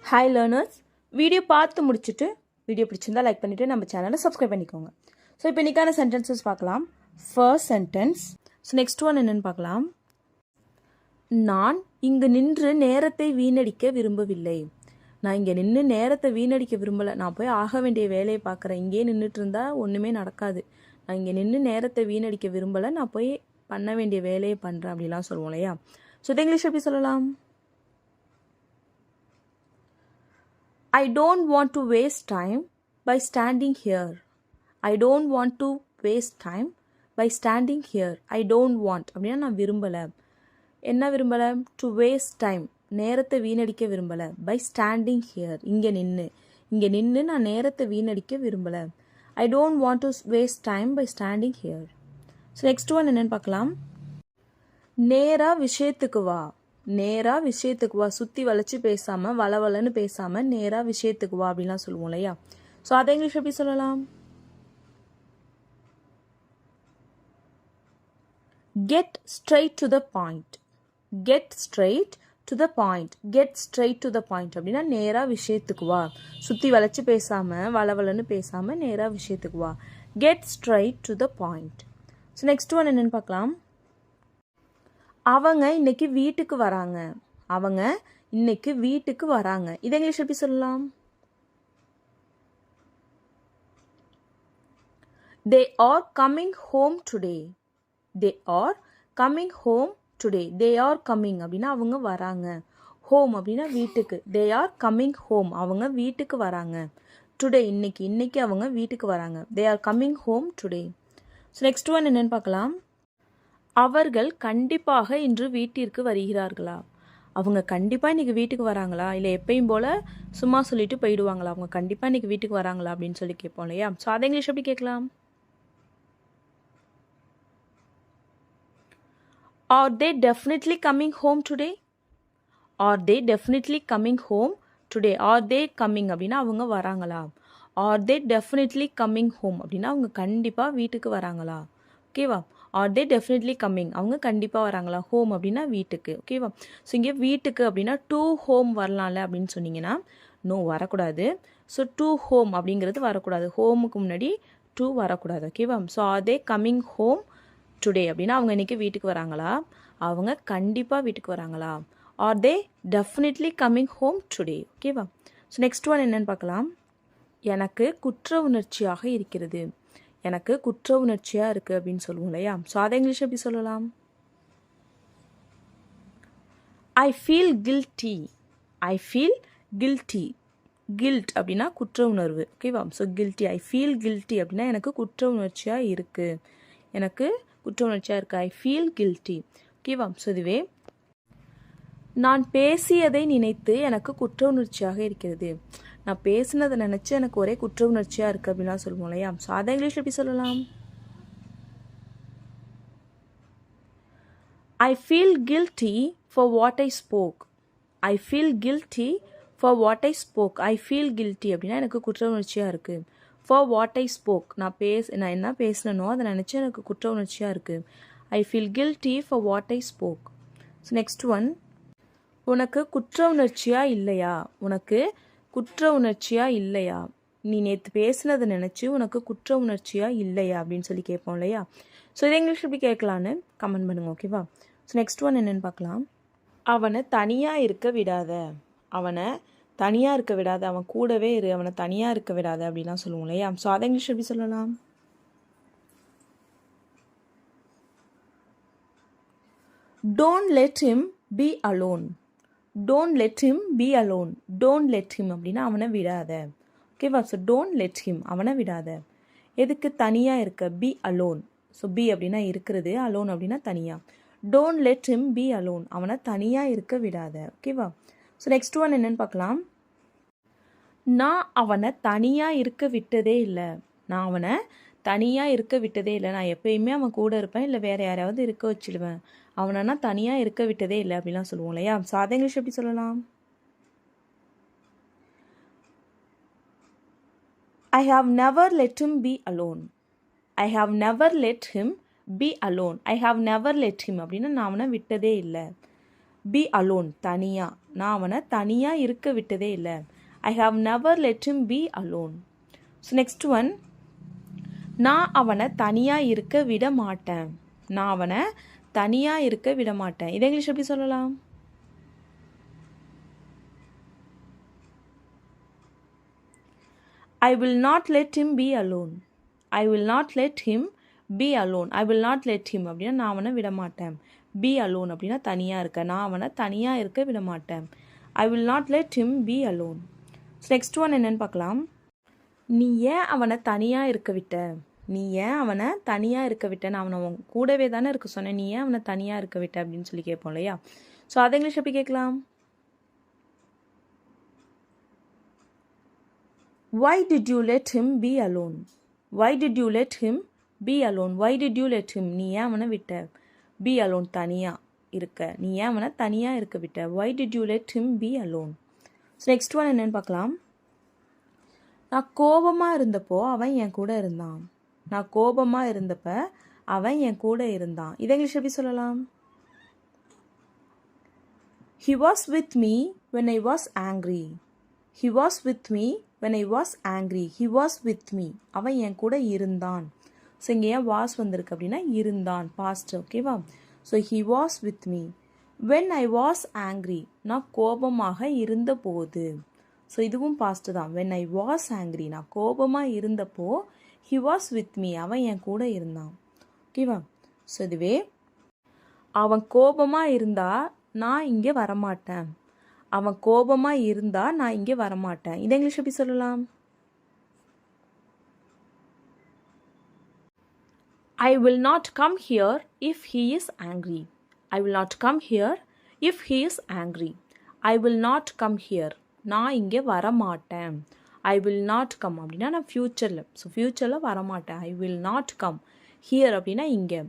Hi learners, video பார்த்து முடிச்சுட்டு video பிடிச்சிருந்தா லைக் பண்ணிவிட்டு நம்ம சேனலை சப்ஸ்கிரைப் பண்ணிக்கோங்க. ஸோ இப்போ இன்றைக்கான சென்டென்சஸ் பார்க்கலாம். First sentence. So next one என்னென்னு பார்க்கலாம். நான் இங்கு நின்று நேரத்தை வீணடிக்க விரும்பவில்லை. நான் இங்கே நின்று நேரத்தை வீணடிக்க விரும்பலை. நான் போய் ஆக வேண்டிய வேலையை பார்க்குறேன். இங்கேயே நின்றுட்டு இருந்தால் ஒன்றுமே நடக்காது. நான் இங்கே நின்று நேரத்தை வீணடிக்க விரும்பலை. நான் போய் பண்ண வேண்டிய வேலையை பண்ணுறேன் அப்படிலாம் சொல்லுவோம் இல்லையா. ஸோ இது இங்கிலீஷ் எப்படி சொல்லலாம்? I don't want to waste time by standing here. I don't want to waste time by standing here. I don't want அப்படின்னா நான் விரும்பலை. என்ன விரும்பலை? To waste time, நேரத்தை வீணடிக்க விரும்பலை. By standing here, இங்கே நின்று நான் நேரத்தை வீணடிக்க விரும்பலை. I don't want to waste time by standing here. So next one என்னன்னு பார்க்கலாம். நேரா விஷயத்துக்கு வா. நேரா விஷயத்துக்கு வா. சுற்றி வளைச்சி பேசாமல் வளவலன்னு பேசாமல் நேரா விஷயத்துக்கு வா அப்படின்லாம் சொல்லுவோம் இல்லையா. ஸோ அதை இங்கிலீஷ் எப்படி சொல்லலாம்? Get straight to the point. Get straight to the point. Get straight to the point அப்படின்னா நேரா விஷயத்துக்கு வா. சுற்றி வளைச்சி பேசாமல் வளவலன்னு பேசாமல் நேரா விஷயத்துக்கு வா. Get straight to the point. So next one என்னென்னு பார்க்கலாம். அவங்க இன்னைக்கு வீட்டுக்கு வராங்க. அவங்க இன்னைக்கு வீட்டுக்கு வராங்க. இதை இங்கிலீஷ் எப்படி சொல்லலாம்? They are coming home today. They are coming home today. They are coming அப்படின்னா அவங்க வராங்க. ஹோம் அப்படின்னா வீட்டுக்கு. They are coming home. அவங்க வீட்டுக்கு வராங்க. Today இன்னைக்கு அவங்க வீட்டுக்கு வராங்க. They are coming home today. So next one என்னன்னு பார்க்கலாம். அவர்கள் கண்டிப்பாக இன்று வீட்டிற்கு வருகிறார்களா? அவங்க கண்டிப்பாக இன்றைக்கி வீட்டுக்கு வராங்களா? இல்லை எப்பயும் போல் சும்மா சொல்லிட்டு போயிடுவாங்களா? அவங்க கண்டிப்பாக இன்றைக்கி வீட்டுக்கு வராங்களா அப்படின்னு சொல்லி கேட்போம் இல்லையா. ஸோ அதை இங்கிலீஷ் எப்படி கேட்கலாம்? Are they definitely coming home today? Are they definitely coming home today? Are they coming அப்படின்னா அவங்க வராங்களா? Are they definitely coming home அப்படின்னா அவங்க கண்டிப்பாக வீட்டுக்கு வராங்களா? ஓகேவா? ஆர் தே டெஃபினெட்லி கம்மிங், அவங்க கண்டிப்பாக வராங்களா? ஹோம் அப்படின்னா வீட்டுக்கு. ஓகேவா? ஸோ இங்கே வீட்டுக்கு அப்படின்னா டூ ஹோம் வரலாம்ல அப்படின்னு சொன்னீங்கன்னா நோ வரக்கூடாது. ஸோ டூ ஹோம் அப்படிங்கிறது வரக்கூடாது. ஹோமுக்கு முன்னாடி டூ வரக்கூடாது. ஓகேவா? So are they coming home today அப்படின்னா அவங்க இன்றைக்கி வீட்டுக்கு வராங்களா? அவங்க கண்டிப்பாக வீட்டுக்கு வராங்களா? Are they definitely coming home today. ஓகேவா? ஸோ நெக்ஸ்ட் ஒன் என்னன்னு பார்க்கலாம். எனக்கு குற்ற உணர்ச்சியாக இருக்கிறது. எனக்கு குற்ற உணர்ச்சியாக இருக்குது அப்படின்னு சொல்லுவோம் இல்லையா. ஸோ அதை இங்கிலீஷ் எப்படி சொல்லலாம்? I feel guilty. I feel guilty. Guilt அப்படின்னா குற்ற உணர்வு. ஓகேவா? So guilty, I feel guilty அப்படின்னா எனக்கு குற்ற உணர்ச்சியாக இருக்குது. எனக்கு குற்ற உணர்ச்சியாக இருக்குது. I feel guilty. ஓகேவா? ஸோ இதுவே நான் பேசியதை நினைத்து எனக்கு குற்ற உணர்ச்சியாக இருக்கிறது. நான் பேசினதை நினச்சி எனக்கு ஒரே குற்ற உணர்ச்சியாக இருக்குது அப்படின்லாம் சொல்லுவோம் இல்லையா. ஸோ அதை இங்கிலீஷ் எப்படி சொல்லலாம்? I feel guilty for what I spoke. I feel guilty for what I spoke. I feel guilty அப்படின்னா எனக்கு குற்ற உணர்ச்சியாக இருக்குது. ஃபார் வாட் ஐ ஸ்போக், நான் என்ன பேசினனோ அதை நினச்சி எனக்கு குற்ற உணர்ச்சியாக இருக்குது. I feel guilty for what I spoke. So next one. உனக்கு குற்ற உணர்ச்சியாக இல்லையா? உனக்கு குற்ற உணர்ச்சியாக இல்லையா? நீ நேற்று பேசினதை நினச்சி உனக்கு குற்ற உணர்ச்சியாக இல்லையா அப்படின்னு சொல்லி கேட்போம் இல்லையா. ஸோ இதை இங்கிலீஷ் எப்படி கேட்கலான்னு கமெண்ட் பண்ணுங்க. ஓகேவா? ஸோ நெக்ஸ்ட் ஒன் என்னென்னு பார்க்கலாம். அவனை தனியாக இருக்க விடாத. அவனை தனியாக இருக்க விடாத. அவன் கூடவே இரு, அவனை தனியாக இருக்க விடாத அப்படின்லாம் சொல்லுவோம் இல்லையா. ஸோ அதை இங்கிலீஷ் எப்படி சொல்லலாம்? Don't let him be alone. Don't let him be alone. Don't let him அப்படின்னா அவனை விடாத. ஓகேவா? ஸோ டோன்ட் லெட் ஹிம், அவனை விடாத. எதுக்கு தனியாக இருக்க? Be alone. ஸோ பி அப்படின்னா இருக்கிறது, அலோன் அப்படின்னா தனியாக. Don't let him be alone, அவனை தனியாக இருக்க விடாத. ஓகேவா? ஸோ நெக்ஸ்ட் ஒன் என்னன்னு பார்க்கலாம். நான் அவனை தனியாக இருக்க விட்டதே இல்லை. நான் அவனை தனியாக இருக்க விட்டதே இல்லை. நான் எப்பயுமே அவன் கூட இருப்பேன், இல்லை வேறு யாரையாவது இருக்க வச்சிடுவேன். அவனா தனியாக இருக்க விட்டதே இல்லை அப்படிலாம் சொல்லுவோம் இல்லையா. ஸோ அதை இங்கிலீஷ் எப்படி சொல்லலாம்? I have never let him be alone. I have never let him be alone. I have never let him அப்படின்னா நான் அவனை விட்டதே இல்லை. பி அலோன் தனியாக, நான் அவனை தனியாக இருக்க விட்டதே இல்லை. I have never let him be alone. So next one, நான் அவனை தனியாக இருக்க விட மாட்டேன். நான் அவனை தனியாக இருக்க விட மாட்டேன். இதை இங்கிலீஷ் எப்படி சொல்லலாம்? I will not let him be alone. I will not let him be alone. I will not let him அப்படின்னா நான் அவனை விட மாட்டேன். Be alone அப்படின்னா தனியாக இருக்க, நான் அவனை தனியாக இருக்க விட மாட்டேன். I will not let him be alone. Next one என்னன்னு பார்க்கலாம். நீ ஏன் அவனை தனியாக இருக்க விட்ட? நீ ஏன் அவனை தனியாக இருக்க விட்ட? நான் அவனை கூடவே தானே இருக்க சொன்னேன், நீ ஏன் அவனை தனியாக இருக்க விட்ட அப்படின்னு சொல்லி கேட்போம் இல்லையா? ஸோ அதை இங்கிலீஷ் எப்படி கேட்கலாம்? Why did you let him be alone? Why did you let him be alone? Why did you let him? நீ ஏன் அவனை விட்ட? Be alone தனியாக இருக்க, நீ ஏன் அவனை தனியாக இருக்க விட்ட? Why did you let him be alone? So next one என்னன்னு பார்க்கலாம். நான் கோபமாக இருந்தப்போ அவன் என் கூட இருந்தான். நான் கோபமாக இருந்தப்ப அவன் என் கூட இருந்தான். இதை இங்கிலீஷ் எப்படி சொல்லலாம்? He was with me when I was angry. He was with me when I was angry. He was with me. அவன் என் கூட இருந்தான். ஸோ இங்கே ஏன் வாஸ் வந்திருக்கு அப்படின்னா இருந்தான், பாஸ்ட். ஓகேவா? So he was with me when I was angry. நான் கோபமாக இருந்தபோது. ஸோ இதுவும் பாஸ்ட் தான். when I was angry, நான் கோபமாக இருந்தப்போ he was with me, அவன் என் கூட இருந்தான். ஓகேவா? ஸோ இதுவே அவன் கோபமாக இருந்தா நான் இங்கே வரமாட்டேன். அவன் கோபமாக இருந்தா நான் இங்கே வரமாட்டேன். இதை இங்கிலீஷ் எப்படி சொல்லலாம்? I will not come here if he is angry. I will not come here if he is angry. I will not come here. நான் இங்கே வரமாட்டேன். I will not come அப்படின்னா நான் ஃப்யூச்சரில், ஸோ ஃப்யூச்சரில் வரமாட்டேன். I will not come here அப்படின்னா இங்கே.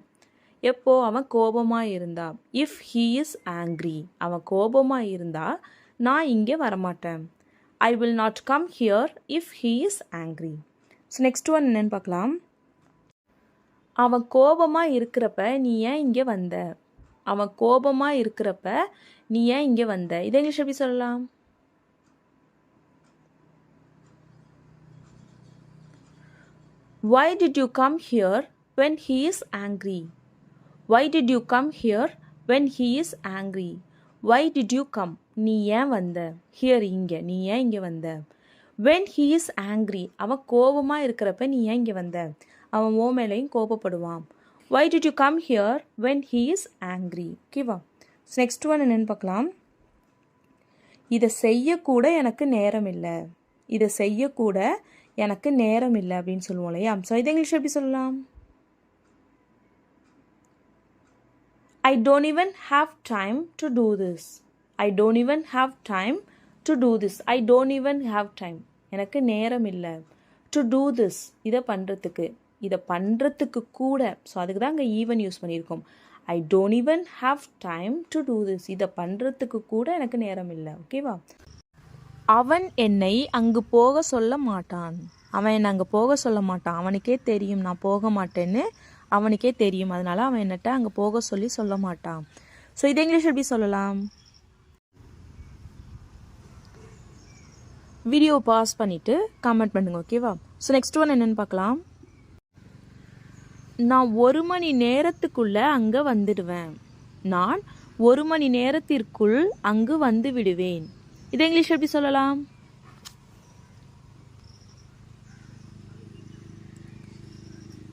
எப்போ அவன் கோபமாக இருந்தா, இஃப் ஹீ இஸ் ஆங்க்ரி, அவன் கோபமாக இருந்தா நான் இங்கே வரமாட்டேன். ஐ will not come here if he is angry. So next one என்னன்னு பார்க்கலாம். அவன் கோபமாக இருக்கிறப்ப நீ ஏன் இங்கே வந்த? அவன் கோபமாக இருக்கிறப்ப நீ ஏன் இங்கே வந்த? இதை இங்கிலீஷ் எப்படி சொல்லலாம்? Why did you come here when he is angry? Why did you come here when he is angry? Why did you come? நீ ஏன் வந்த? Here இங்கே, நீ ஏன் இங்கே வந்த? When he is angry, அவன் கோபமாக இருக்கிறப்ப நீ ஏன் இங்கே வந்த? அவன் ஓ மேலேயும் கோபப்படுவான். Why did you come here when he is angry? ஓகேவா? நெக்ஸ்ட் ஒன் என்னன்னு பார்க்கலாம். இதை செய்யக்கூட எனக்கு நேரம் இல்லை. இதை செய்யக்கூட எனக்கு நேரம் இல்லை அப்படின்னு சொல்லுவோம் இல்லையா? ஸோ இதை இங்கிலீஷ் எப்படி சொல்லலாம்? I don't even have time to do this. I don't even have time to do this. I don't even have time. எனக்கு நேரம் இல்லை. To do this, இதை பண்ணுறதுக்கு, இதை பண்ணுறதுக்கு கூட. ஸோ அதுக்கு தான் அங்கே ஈவன் யூஸ் பண்ணியிருக்கோம். I don't even have time to do this. இதை பண்ணுறதுக்கு கூட எனக்கு நேரம் இல்லை. ஓகேவா? அவன் என்னை அங்கு போக சொல்ல மாட்டான். அவன் என்னை அங்கே போக சொல்ல மாட்டான். அவனுக்கே தெரியும் நான் போக மாட்டேன்னு, அவனுக்கே தெரியும். அதனால அவன் என்னட்ட அங்கே போக சொல்ல மாட்டான். ஸோ இது இங்கிலீஷ் எப்படி சொல்லலாம்? வீடியோ பாஸ் பண்ணிவிட்டு கமெண்ட் பண்ணுங்க. ஓகேவா? ஸோ நெக்ஸ்ட் ஒன் என்னென்னு பார்க்கலாம். நான் 1 மணி நேரத்துக்குள்ளே அங்கே வந்துடுவேன். நான் 1 மணி நேரத்திற்குள் அங்கு வந்து விடுவேன். இதை இங்கிலீஷ் எப்படி சொல்லலாம்?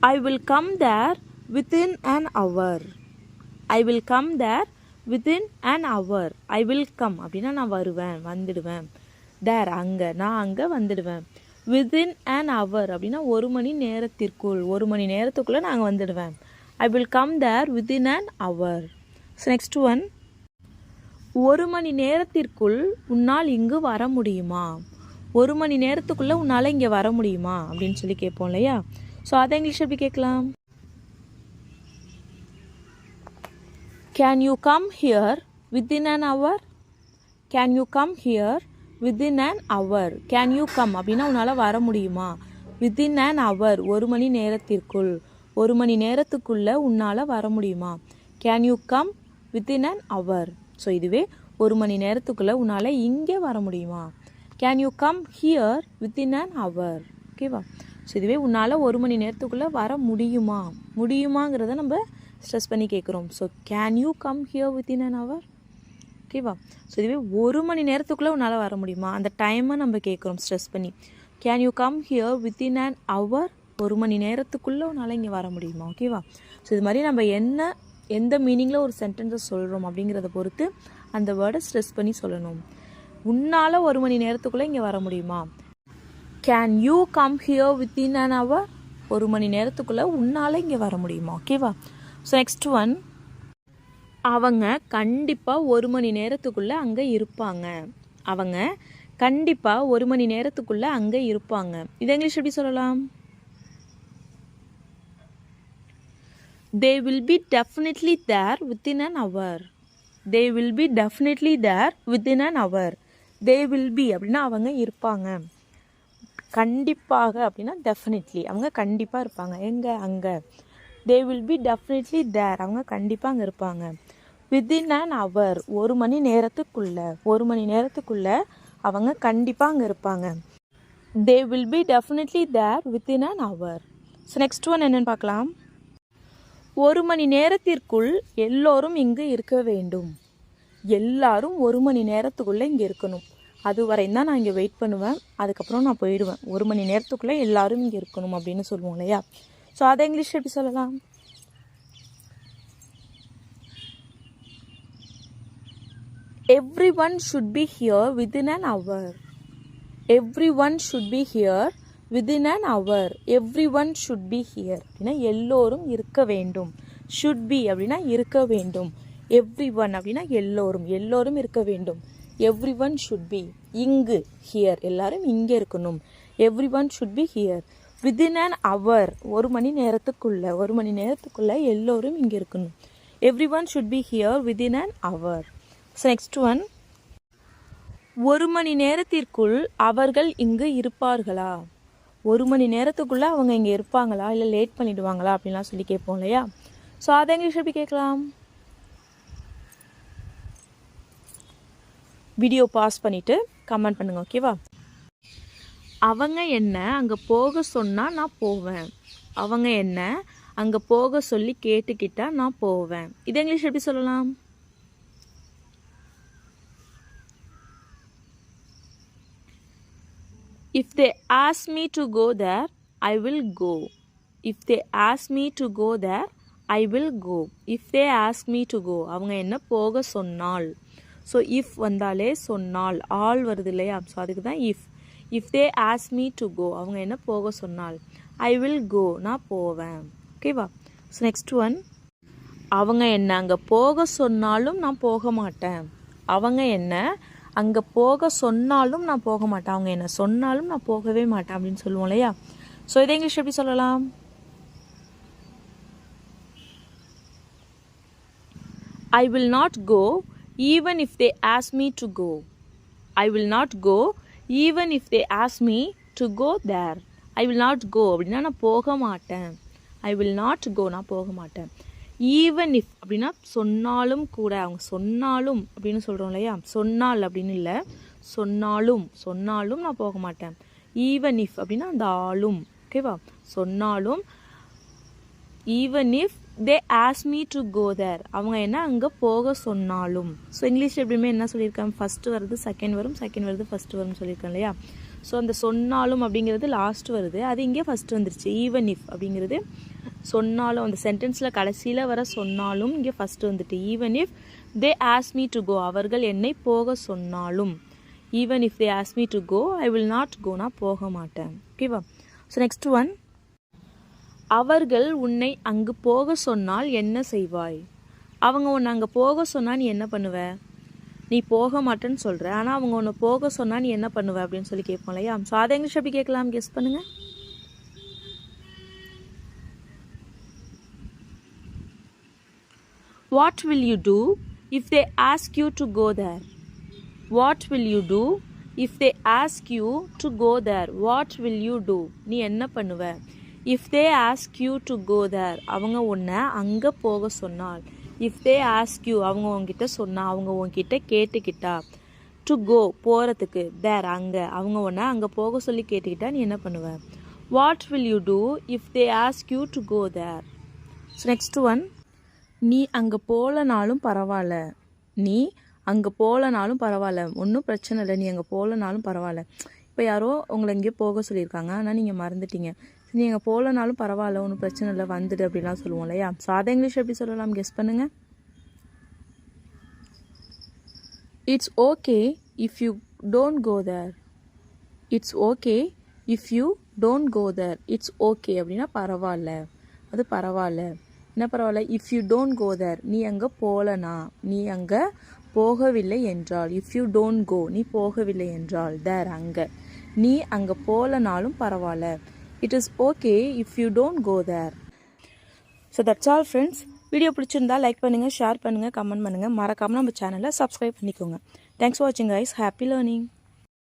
I will come there within an hour. I will come there within an hour. I will come அப்படின்னா நான் வருவேன், வந்துடுவேன். there அங்கே, நான் அங்கே வந்துடுவேன். within an hour அப்படின்னா 1 மணி நேரத்திற்குள், 1 மணி நேரத்துக்குள்ளே நாங்கள் வந்துடுவேன். I will come there within an hour. So next one, 1 மணி நேரத்திற்குள் உன்னால் இங்கு வர முடியுமா? 1 மணி நேரத்துக்குள்ளே உன்னால் இங்கே வர முடியுமா அப்படின்னு சொல்லி கேட்போம் இல்லையா? ஸோ அதை இங்கிலீஷ் எப்படி கேட்கலாம்? Can you come here within an hour? Can you come here within an hour? Can you come அப்படின்னா உன்னால் வர முடியுமா? within an hour 1 மணி நேரத்திற்குள், 1 மணி நேரத்துக்குள்ளே உன்னால் வர முடியுமா? Can you come within an hour? So இதுவே 1 மணி நேரத்துக்குள்ளே உன்னால் இங்கே வர முடியுமா? Can you come here within an hour? ஓகேவா? ஸோ இதுவே உன்னால் 1 மணி நேரத்துக்குள்ளே வர முடியுமா? முடியுமாங்கிறத நம்ம ஸ்ட்ரெஸ் பண்ணி கேட்குறோம். So can you come here within an hour? ஓகேவா? ஸோ இதுவே 1 மணி நேரத்துக்குள்ளே உன்னால் வர முடியுமா? அந்த டைமை நம்ம கேட்குறோம் ஸ்ட்ரெஸ் பண்ணி. Can you come here within an hour? 1 மணி நேரத்துக்குள்ளே உன்னால் இங்கே வர முடியுமா? ஓகேவா? ஸோ இது மாதிரி நம்ம எந்த மீனிங்கில் ஒரு சென்டென்ஸை சொல்கிறோம் அப்படிங்கிறத பொறுத்து அந்த வேர்டை ஸ்ட்ரெஸ் பண்ணி சொல்லணும். உன்னால் 1 மணி நேரத்துக்குள்ளே இங்கே வர முடியுமா? Can you come here within an hour? 1 மணி நேரத்துக்குள்ளே உன்னால் இங்கே வர முடியுமா? ஓகேவா? ஸோ நெக்ஸ்ட் ஒன், அவங்க கண்டிப்பாக 1 மணி நேரத்துக்குள்ளே அங்கே இருப்பாங்க. அவங்க கண்டிப்பாக 1 மணி நேரத்துக்குள்ளே அங்கே இருப்பாங்க. இது இங்கிலீஷ் எப்படி சொல்லலாம்? They will be definitely there within an hour. They will be definitely there within an hour. They will be அப்படின்னா அவங்க இருப்பாங்க. கண்டிப்பாக அப்படின்னா டெஃபினெட்லி அவங்க கண்டிப்பாக இருப்பாங்க. எங்கே? அங்கே. They will be definitely there. அவங்க கண்டிப்பாக அங்கே இருப்பாங்க. within an hour 1 மணி நேரத்துக்குள்ளே அவங்க கண்டிப்பாக அங்கே இருப்பாங்க. They will be definitely there within an hour. So next one என்னென்னு பார்க்கலாம். 1 மணி நேரத்திற்குள் எல்லோரும் இங்கு இருக்க வேண்டும். எல்லாரும் 1 மணி நேரத்துக்குள்ளே இங்கே இருக்கணும். அது வரையும் தான் நான் இங்கே வெயிட் பண்ணுவேன், அதுக்கப்புறம் நான் போயிடுவேன். 1 மணி நேரத்துக்குள்ளே எல்லாரும் இங்கே இருக்கணும் அப்படின்னு சொல்லுவோம் இல்லையா? ஸோ அதை இங்கிலீஷ் எப்படி சொல்லலாம்? Everyone should be here within an hour. Everyone should be here within an hour. Everyone should be here அப்படின்னா எல்லோரும் இருக்க வேண்டும். should be அப்படின்னா இருக்க வேண்டும். everyone அப்படின்னா எல்லோரும் இருக்க வேண்டும். everyone should be இங்கு, here எல்லாரும் இங்கே இருக்கணும். everyone should be here within an hour 1 மணி நேரத்துக்குள்ள எல்லோரும் இங்கே இருக்கணும். everyone should be here within an hour. So next one, 1 மணி நேரத்திற்குள் அவர்கள் இங்கு இருப்பார்களா? 1 மணி நேரத்துக்குள்ளே அவங்க இங்கே இருப்பாங்களா, இல்லை லேட் பண்ணிடுவாங்களா அப்படின்லாம் சொல்லி கேட்போம் இல்லையா? ஸோ அதை இங்கிலீஷ் எப்படி கேட்கலாம்? வீடியோ பாஸ் பண்ணிவிட்டு கமெண்ட் பண்ணுங்கள். ஓகேவா? அவங்க என்ன அங்கே போக சொன்னால் நான் போவேன். அவங்க என்ன அங்கே போக சொல்லி கேட்டுக்கிட்டா நான் போவேன். இது இங்கிலீஷ் எப்படி சொல்லலாம்? If they ask me to go there, I will go. If they ask me to go there, I will go. If they ask me to go, அவங்க என்ன போக சொன்னால். ஸோ இஃப் வந்தாலே சொன்னால் ஆல் வருது இல்லையா? ஸோ அதுக்கு தான் if. If they ask me to go, அவங்க என்ன போக சொன்னால். ஐ வில் கோ, நான் போவேன். ஓகேவா? ஸோ நெக்ஸ்ட் ஒன், அவங்க என்ன அங்கே போக சொன்னாலும் நான் போக மாட்டேன். அவங்க என்ன அங்கே போக சொன்னாலும் நான் போக மாட்டேன். அவங்க என்ன சொன்னாலும் நான் போகவே மாட்டேன் அப்படின்னு சொல்லுவோம் இல்லையா? ஸோ இதை இங்கிலீஷ் எப்படி சொல்லலாம்? I will not go even if they ask me to go. I will not go even if they ask me to go there. I will not go அப்படின்னா நான் போக மாட்டேன். I will not go, நான் போக மாட்டேன். Even if அப்படின்னா சொன்னாலும் கூட, அவங்க சொன்னாலும் அப்படின்னு சொல்கிறோம் இல்லையா? சொன்னால் அப்படின்னு இல்லை, சொன்னாலும் நான் போக மாட்டேன். ஈவன் இஃப் அப்படின்னா அந்த ஆளும். ஓகேவா? சொன்னாலும். Even if they ask me to go there, அவங்க என்ன அங்கே போக சொன்னாலும். ஸோ இங்கிலீஷ் எப்படியுமே என்ன சொல்லியிருக்காங்க? ஃபஸ்ட்டு வருது செகண்ட் வரும், செகண்ட் வருது ஃபஸ்ட்டு வரும்னு சொல்லியிருக்கேன் இல்லையா? ஸோ அந்த சொன்னாலும் அப்படிங்கிறது லாஸ்ட் வருது, அது இங்கே ஃபஸ்ட்டு வந்துருச்சு. ஈவன் இஃப் அப்படிங்கிறது சொன்னாலும், அந்த சென்டென்ஸில் கடைசியில் வர சொன்னாலும் இங்கே ஃபஸ்ட்டு வந்துட்டு. Even if they ask me to go, அவர்கள் என்னை போக சொன்னாலும். Even if they ask me to go, I will not go, நான் போக மாட்டேன். ஓகேவா? ஸோ நெக்ஸ்ட் ஒன், அவர்கள் உன்னை அங்கு போக சொன்னால் என்ன செய்வாய்? அவங்க உன்னை அங்கே போக சொன்னால் நீ என்ன பண்ணுவ? நீ போக மாட்டேன்னு சொல்கிற, ஆனால் அவங்க உன்னை போக சொன்னால் நீ என்ன பண்ணுவ அப்படின்னு சொல்லி கேட்போம் இல்லையா? ஸோ அதை இங்கிலீஷ் எப்படி கேட்கலாம்? கெஸ் பண்ணுங்க. What will you do if they ask you to go there? What will you do if they ask you to go there? What will you do? நீ என்ன பண்ணுவ? If they ask you to go there, அவங்க உன்னை அங்கே போக சொன்னால். If they ask you அவங்க உங்ககிட்ட சொன்னா அவங்க உங்ககிட்ட கேட்டுக்கிட்டா டு கோ போகிறதுக்கு தேர் அங்கே அவங்க ஒன்றா அங்கே போக சொல்லி கேட்டுக்கிட்டா நீ என்ன பண்ணுவ what will you do if they ask you to go there so next one நீ அங்கே போகலனாலும் பரவாயில்ல நீ அங்கே போகலனாலும் பரவாயில்ல ஒன்றும் பிரச்சனை இல்லை நீ அங்கே போகலனாலும் பரவாயில்ல இப்போ யாரோ உங்களை எங்கேயோ போக சொல்லியிருக்காங்க ஆனால் நீங்கள் மறந்துட்டீங்க நீ அங்கே போகலனாலும் பரவாயில்ல ஒன்றும் பிரச்சனை இல்லை வந்துடு அப்படிலாம் சொல்லுவோம் இல்லையா ஸோ அதை இங்கிலீஷ் எப்படி சொல்லலாம் கெஸ் பண்ணுங்கள் it's okay if you don't go there it's okay if you don't go there it's okay அப்படின்னா பரவாயில்ல அது பரவாயில்ல என்ன பரவாயில்ல if you don't go there நீ அங்கே போகலனா நீ அங்கே போகவில்லை என்றால் இஃப் யூ டோன்ட் கோ நீ போகவில்லை என்றால் தேர் அங்கே நீ அங்கே போகலனாலும் பரவாயில்ல it is okay if you don't go there so that's all friends video பிடிச்சிருந்தா லைக் பண்ணுங்கள் ஷேர் பண்ணுங்கள் கமெண்ட் பண்ணுங்கள் மறக்காமல் நம்ம சேனலை சப்ஸ்கிரைப் பண்ணிக்கோங்க தேங்க்ஸ் ஃபார் வாட்சிங் கைஸ் ஹாப்பி லேர்னிங்